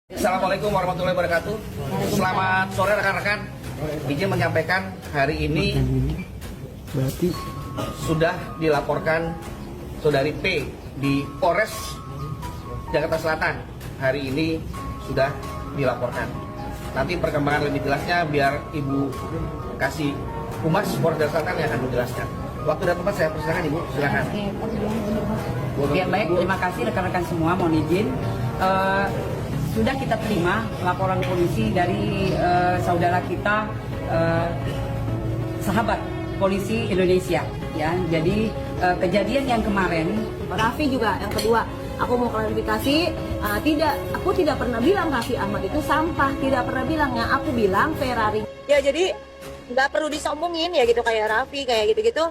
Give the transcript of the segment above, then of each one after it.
Assalamualaikum warahmatullahi wabarakatuh. Selamat sore rekan-rekan. Izin menyampaikan hari ini sudah dilaporkan saudari P di Polres Jakarta Selatan. Hari ini sudah dilaporkan. Nanti perkembangan lebih jelasnya biar Ibu kasih Humas Polres Jakarta Selatan yang akan menjelaskan. Waktu dan tempat saya persilakan Ibu, silakan. Ya baik, terima kasih rekan-rekan semua. Mohon izin. Sudah kita terima laporan polisi dari saudara kita, sahabat polisi Indonesia, ya. Jadi kejadian yang kemarin, Raffi juga yang kedua, aku mau klarifikasi, aku tidak pernah bilang Raffi Ahmad itu sampah, tidak pernah bilang. Yang aku bilang Ferrari. Ya jadi nggak perlu disombongin ya gitu, kayak Raffi kayak gitu-gitu.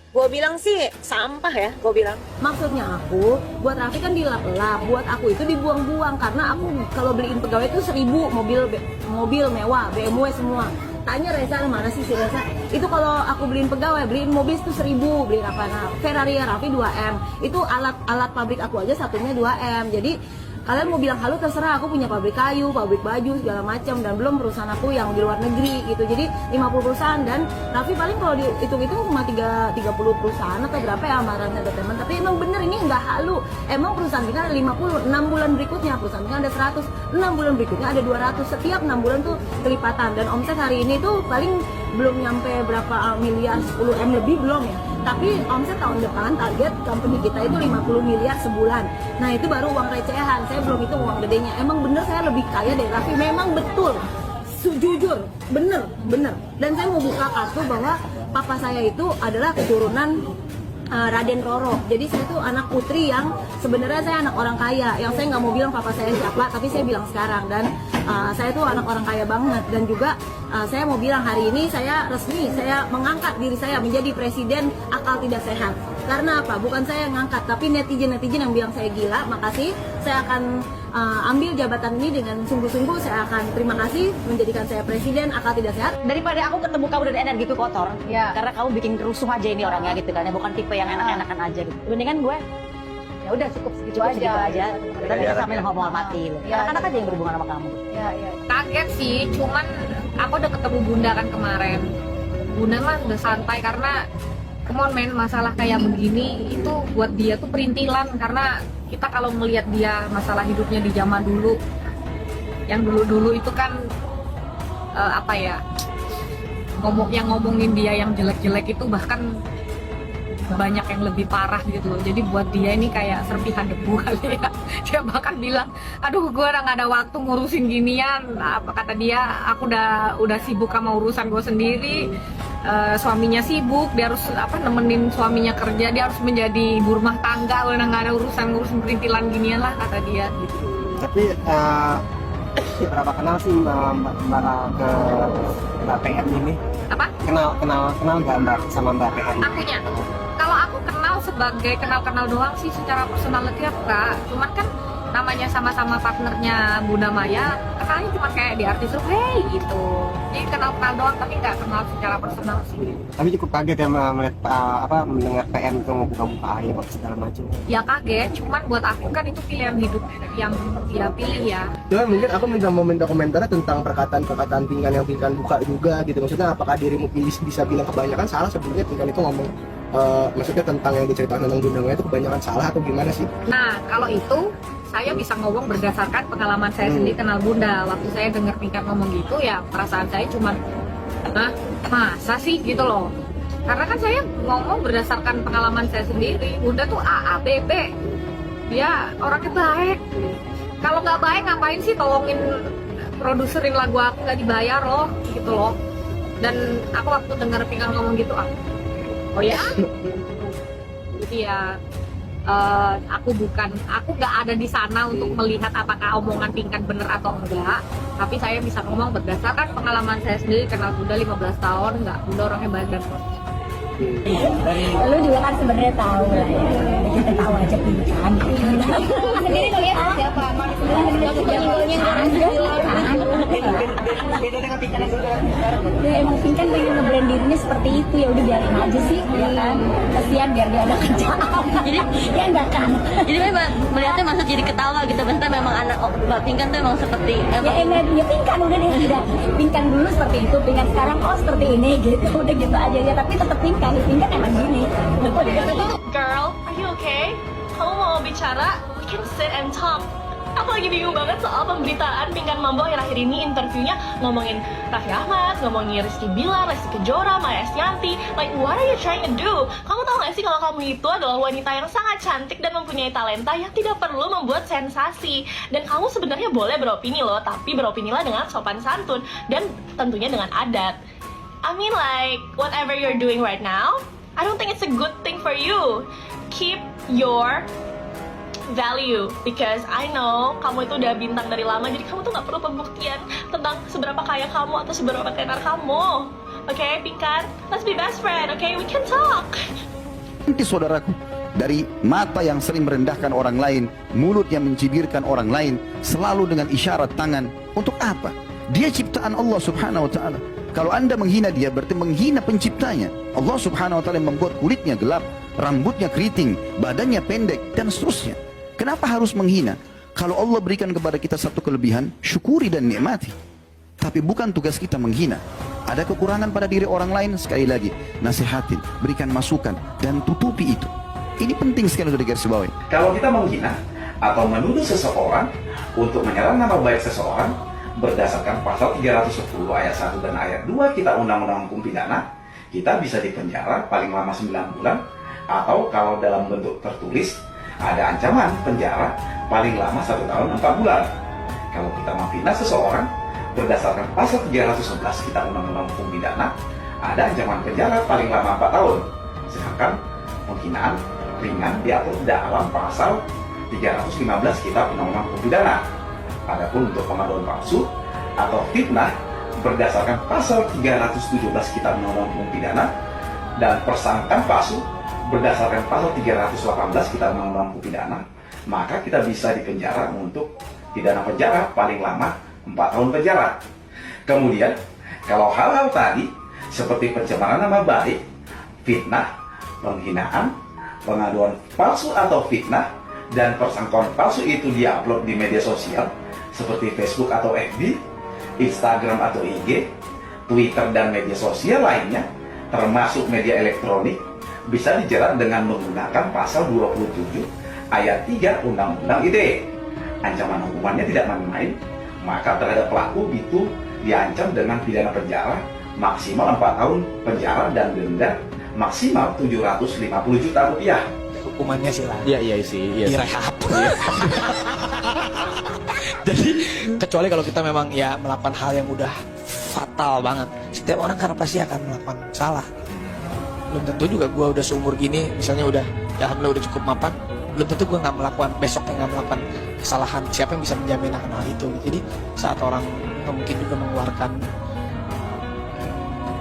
Gue bilang sih sampah ya, gue bilang. Maksudnya aku, buat Raffi kan dilap-lap, buat aku itu dibuang-buang. Karena aku kalau beliin pegawai itu 1000 mobil mewah, BMW semua. Tanya Reza, mana sih si Reza? Itu kalau aku beliin pegawai, beliin mobil itu 1000, beliin apa? Nah, Ferrari ya Raffi 2M. Itu alat pabrik aku aja satunya 2M. Jadi kalian mau bilang halu terserah, aku punya pabrik kayu, pabrik baju segala macam, dan belum perusahaan aku yang di luar negeri gitu. Jadi 50 perusahaan, dan Raffi paling kalau dihitung-hitung cuma 30 perusahaan atau berapa ya sama Rans Entertainment. Tapi emang bener ini nggak halu. Emang perusahaan kita ada 50, 6 bulan berikutnya perusahaan kita ada 100, 6 bulan berikutnya ada 200. Setiap 6 bulan tuh kelipatan, dan omset hari ini tuh paling belum nyampe berapa miliar, 10M lebih belum ya. Tapi omset tahun depan target company kita itu 50 miliar sebulan. Nah itu baru uang recehan, saya belum hitung uang gedenya. Emang bener saya lebih kaya dari Raffi, memang betul. Jujur, bener. Dan saya mau buka kartu bahwa papa saya itu adalah keturunan Raden Roro. Jadi saya itu anak putri yang sebenarnya saya anak orang kaya. Yang saya nggak mau bilang papa saya siapa, tapi saya bilang sekarang. Dan saya itu anak orang kaya banget. Dan juga saya mau bilang hari ini saya resmi, saya mengangkat diri saya menjadi presiden akal tidak sehat. Karena apa? Bukan saya yang ngangkat, tapi netizen yang bilang saya gila. Makasih, saya akan ambil jabatan ini dengan sungguh-sungguh. Saya akan terima kasih menjadikan saya presiden akal tidak sehat. Daripada aku ketemu kamu dan energiku kotor, ya. Karena kamu bikin rusuh aja ini orangnya gitu kan, ya bukan tipe yang enak-enakan aja gitu. Mendingan gue ya udah cukup segitu aja. Kita bisa sambil menghormati loh. Anak-anak aja yang berhubungan sama kamu. Ya. Kaget sih, cuman aku udah ketemu Bunda kan kemarin. Bunda mah udah santai karena come on men, masalah kayak begini itu buat dia tuh perintilan. Karena kita kalau melihat dia masalah hidupnya di zaman dulu, yang dulu itu kan ngomongin dia yang jelek-jelek itu bahkan banyak yang lebih parah gitu loh. Jadi buat dia ini kayak serpihan debu kali ya. Dia bahkan bilang, aduh gue udah gak ada waktu ngurusin ginian. Apa kata dia, aku udah sibuk sama urusan gue sendiri. Suaminya sibuk, dia harus nemenin suaminya kerja, dia harus menjadi ibu rumah tangga, udah nggak ada ngurusin perintilan ginian lah kata dia gitu. Tapi berapa kenal sih Mbak PM ini? Apa? Kenal nggak Mbak sama Mbak PM? Akunya, kalau aku kenal sebagai kenal doang sih, secara personality enggak. Cuman kan namanya sama-sama partnernya Bunda Maya, kenalnya cuma kayak di artis hey gitu. Jadi kenal doang tapi nggak kenal secara personal sih. Tapi cukup kaget ya melihat mendengar PM itu buka-buka air segala macam. Ya kaget, cuman buat aku kan itu pilihan hidup yang dia pilih ya. Cuman mungkin aku mau minta komentarnya tentang perkataan Pinkan yang Pinkan buka juga gitu. Maksudnya apakah dirimu bisa bilang kebanyakan salah sebetulnya Pinkan itu ngomong maksudnya tentang yang diceritakan tentang Bunda Maya itu kebanyakan salah atau gimana sih? Nah kalau itu saya bisa ngomong berdasarkan pengalaman saya sendiri kenal Bunda. Waktu saya dengar Pinkan ngomong gitu ya perasaan saya cuman masa sih gitu loh. Karena kan saya ngomong berdasarkan pengalaman saya sendiri. Bunda tuh AABB, dia orangnya baik. Kalau nggak baik ngapain sih tolongin produserin lagu aku nggak dibayar loh gitu loh. Dan aku waktu dengar Pinkan ngomong gitu oh ya jadi ya aku nggak ada di sana untuk melihat apakah omongan Pinkan bener atau enggak, tapi saya bisa ngomong berdasarkan pengalaman saya sendiri kenal Bunda 15 tahun. Bunda orangnya baik dan positif. Lu juga kan sebenarnya tahu lah ya. Kita tahu aja Pinkan. Sendiri ngeliat siapa? Maksudnya Beda dengan Pinkan yang sekarang. Ya emang Pinkan pengen ngeblend dirinya seperti itu, ya udah biarin aja sih, ya kan. Kasihan biar dia ada kerjaan. Jadi Ya enggak kan. jadi memang melihatnya maksud jadi ketawa gitu. Maksudnya memang anak Mbak Pinkan tuh emang seperti Ya enak, ya Pinkan udah deh, udah Pinkan dulu seperti itu, Pinkan sekarang seperti ini gitu, udah gitu aja ya. Tapi tetap Pinkan emang gini. Girl, are you okay? Kamu mau bicara? We can sit and talk. Aku lagi bingung banget soal pemberitaan Pinkan Mambo akhir-akhir ini. Interviewnya ngomongin Raffi Ahmad, ngomongin Rizky Bilar, Lesti Kejora, Maya Estianty. Like, what are you trying to do? Kamu tahu gak sih kalau kamu itu adalah wanita yang sangat cantik dan mempunyai talenta yang tidak perlu membuat sensasi. Dan kamu sebenarnya boleh beropini loh, tapi beropinilah dengan sopan santun dan tentunya dengan adat. I mean like, whatever you're doing right now, I don't think it's a good thing for you. Keep your value, because I know kamu itu udah bintang dari lama, jadi kamu tuh gak perlu pembuktian tentang seberapa kaya kamu atau seberapa tenar kamu. Okay, Pinkan, let's be best friend, okay? We can talk. Nanti saudaraku, dari mata yang sering merendahkan orang lain, mulut yang mencibirkan orang lain, selalu dengan isyarat tangan. Untuk apa? Dia ciptaan Allah subhanahu wa ta'ala. Kalau anda menghina dia, berarti menghina penciptanya. Allah subhanahu wa ta'ala membuat kulitnya gelap, rambutnya keriting, badannya pendek, dan seterusnya. Kenapa harus menghina? Kalau Allah berikan kepada kita satu kelebihan, syukuri dan nikmati. Tapi bukan tugas kita menghina. Ada kekurangan pada diri orang lain, sekali lagi, nasihatin, berikan masukan, dan tutupi itu. Ini penting sekali untuk digarisbawahi. Kalau kita menghina atau menuduh seseorang untuk menyerang nama baik seseorang, berdasarkan pasal 310 ayat 1 dan ayat 2 kita Undang-Undang Hukum Pidana, kita bisa dipenjara paling lama 9 bulan, atau kalau dalam bentuk tertulis, ada ancaman penjara paling lama 1 tahun 4 bulan. Kalau kita menghina seseorang berdasarkan pasal 311 kita Undang-Undang Hukum Pidana, ada ancaman penjara paling lama 4 tahun. Sedangkan penghinaan ringan diatur dalam pasal 315 kita Undang-Undang Hukum Pidana. Adapun untuk pengaduan palsu atau fitnah berdasarkan pasal 317 Kitab Undang-Undang Hukum Pidana dan persangkaan palsu berdasarkan pasal 318 Kitab Undang-Undang Hukum Pidana, maka kita bisa dipenjara untuk pidana penjara paling lama 4 tahun penjara. Kemudian, kalau hal-hal tadi seperti pencemaran nama baik, fitnah, penghinaan, pengaduan palsu atau fitnah, dan persangkaan palsu itu diupload di media sosial seperti Facebook atau FB, Instagram atau IG, Twitter dan media sosial lainnya, termasuk media elektronik, bisa dijerat dengan menggunakan pasal 27 ayat 3 Undang-Undang ITE. Ancaman hukumannya tidak main-main, maka terhadap pelaku itu diancam dengan pidana penjara maksimal 4 tahun penjara dan denda maksimal 750 juta rupiah. Hukumannya sih lah. Iya sih. Direhab. Jadi kecuali kalau kita memang ya melakukan hal yang udah fatal banget. Setiap orang kan pasti akan melakukan salah. Belum tentu juga gue udah seumur gini, misalnya udah alhamdulillah udah cukup mapan, belum tentu gue nggak melakukan besoknya nggak melakukan kesalahan. Siapa yang bisa menjamin akan hal itu? Jadi saat orang mungkin juga mengeluarkan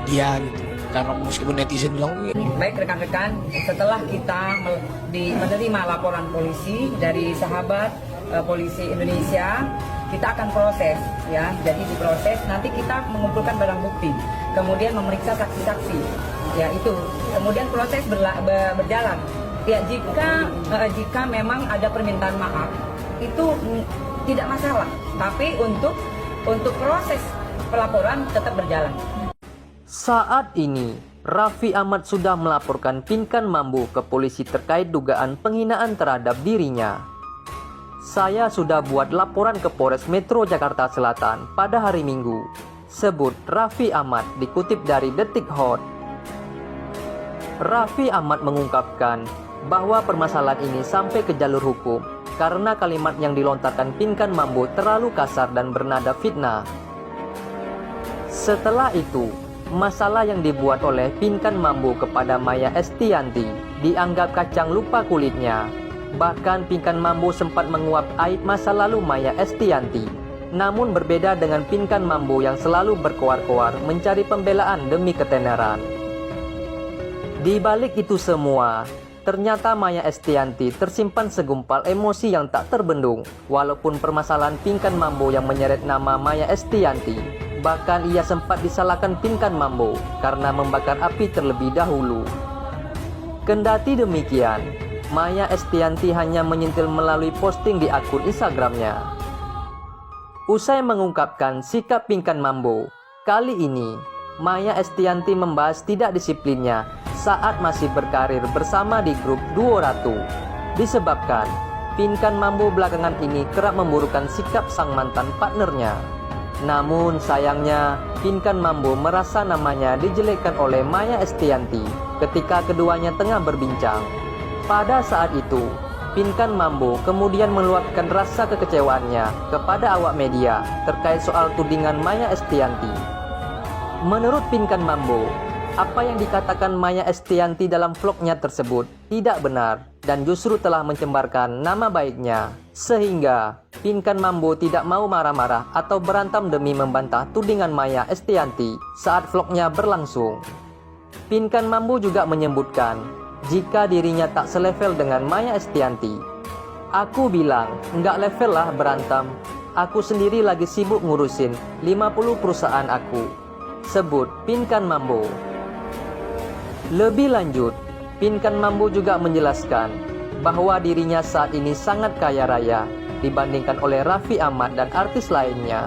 dia gitu, karena meskipun netizen bilang Baik rekan-rekan, setelah kita menerima laporan polisi dari sahabat polisi Indonesia, kita akan proses ya. Jadi diproses, nanti kita mengumpulkan barang bukti, kemudian memeriksa saksi-saksi. Ya itu, kemudian proses berjalan. Ya jika memang ada permintaan maaf, itu tidak masalah. Tapi untuk proses pelaporan tetap berjalan. Saat ini, Raffi Ahmad sudah melaporkan Pinkan Mambo ke polisi terkait dugaan penghinaan terhadap dirinya. Saya sudah buat laporan ke Polres Metro Jakarta Selatan pada hari Minggu. Sebut Raffi Ahmad dikutip dari Detik Hot. Raffi Ahmad mengungkapkan bahwa permasalahan ini sampai ke jalur hukum karena kalimat yang dilontarkan Pinkan Mambo terlalu kasar dan bernada fitnah. Setelah itu, masalah yang dibuat oleh Pinkan Mambo kepada Maya Estianty dianggap kacang lupa kulitnya. Bahkan Pinkan Mambo sempat menguap aib masa lalu Maya Estianty. Namun berbeda dengan Pinkan Mambo yang selalu berkoar-koar mencari pembelaan demi ketenaran. Di balik itu semua, ternyata Maya Estianty tersimpan segumpal emosi yang tak terbendung. Walaupun permasalahan Pinkan Mambo yang menyeret nama Maya Estianty, bahkan ia sempat disalahkan Pinkan Mambo karena membakar api terlebih dahulu. Kendati demikian, Maya Estianty hanya menyentil melalui posting di akun Instagramnya. Usai mengungkapkan sikap Pinkan Mambo, kali ini Maya Estianty membahas tidak disiplinnya saat masih berkarir bersama di grup Duo Ratu. Disebabkan Pinkan Mambo belakangan ini kerap memburukan sikap sang mantan partnernya. Namun sayangnya Pinkan Mambo merasa namanya dijelekkan oleh Maya Estianty ketika keduanya tengah berbincang. Pada saat itu, Pinkan Mambo kemudian meluapkan rasa kekecewaannya kepada awak media terkait soal tudingan Maya Estianty. Menurut Pinkan Mambo, apa yang dikatakan Maya Estianty dalam vlognya tersebut tidak benar dan justru telah mencembarkan nama baiknya, sehingga Pinkan Mambo tidak mau marah-marah atau berantem demi membantah tudingan Maya Estianty saat vlognya berlangsung. Pinkan Mambo juga menyebutkan jika dirinya tak selevel dengan Maya Estianty. Aku bilang, nggak level lah berantem. Aku sendiri lagi sibuk ngurusin 50 perusahaan aku, sebut Pinkan Mambo. Lebih lanjut, Pinkan Mambo juga menjelaskan bahwa dirinya saat ini sangat kaya raya dibandingkan oleh Raffi Ahmad dan artis lainnya.